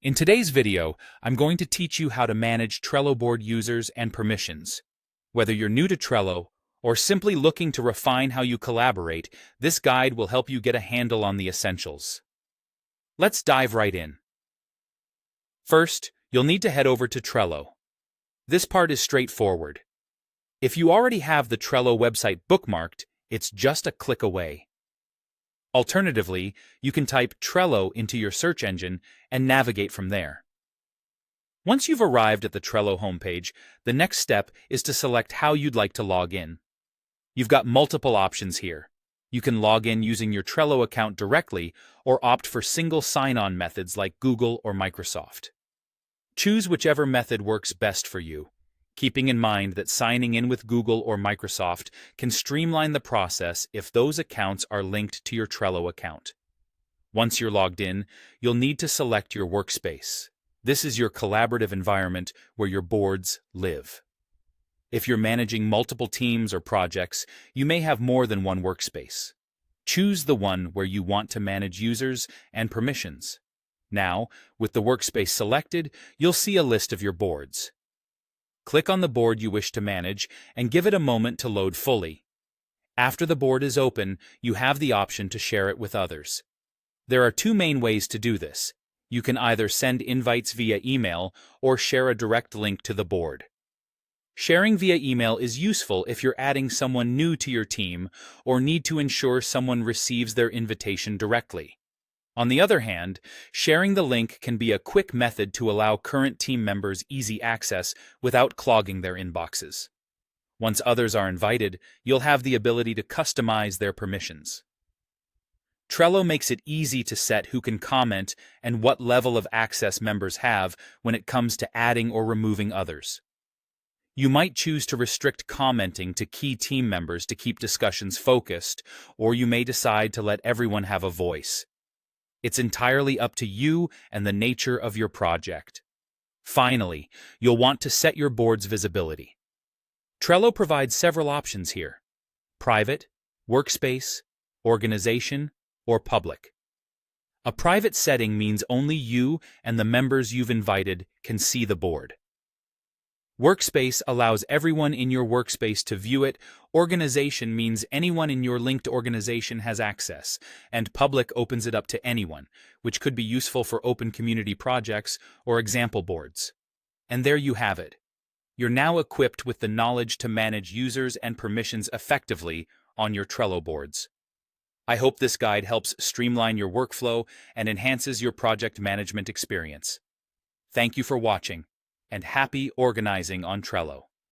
In today's video, I'm going to teach you how to manage Trello board users and permissions. Whether you're new to Trello or simply looking to refine how you collaborate, this guide will help you get a handle on the essentials. Let's dive right in. First, you'll need to head over to Trello. This part is straightforward. If you already have the Trello website bookmarked, it's just a click away. Alternatively, you can type Trello into your search engine and navigate from there. Once you've arrived at the Trello homepage, the next step is to select how you'd like to log in. You've got multiple options here. You can log in using your Trello account directly or opt for single sign-on methods like Google or Microsoft. Choose whichever method works best for you, keeping in mind that signing in with Google or Microsoft can streamline the process if those accounts are linked to your Trello account. Once you're logged in, you'll need to select your workspace. This is your collaborative environment where your boards live. If you're managing multiple teams or projects, you may have more than one workspace. Choose the one where you want to manage users and permissions. Now, with the workspace selected, you'll see a list of your boards. Click on the board you wish to manage and give it a moment to load fully. After the board is open, you have the option to share it with others. There are two main ways to do this. You can either send invites via email or share a direct link to the board. Sharing via email is useful if you're adding someone new to your team or need to ensure someone receives their invitation directly. On the other hand, sharing the link can be a quick method to allow current team members easy access without clogging their inboxes. Once others are invited, you'll have the ability to customize their permissions. Trello makes it easy to set who can comment and what level of access members have when it comes to adding or removing others. You might choose to restrict commenting to key team members to keep discussions focused, or you may decide to let everyone have a voice. It's entirely up to you and the nature of your project. Finally, you'll want to set your board's visibility. Trello provides several options here: private, workspace, organization, or public. A private setting means only you and the members you've invited can see the board. Workspace allows everyone in your workspace to view it. Organization means anyone in your linked organization has access, and public opens it up to anyone, which could be useful for open community projects or example boards. And there you have it. You're now equipped with the knowledge to manage users and permissions effectively on your Trello boards. I hope this guide helps streamline your workflow and enhances your project management experience. Thank you for watching, and happy organizing on Trello.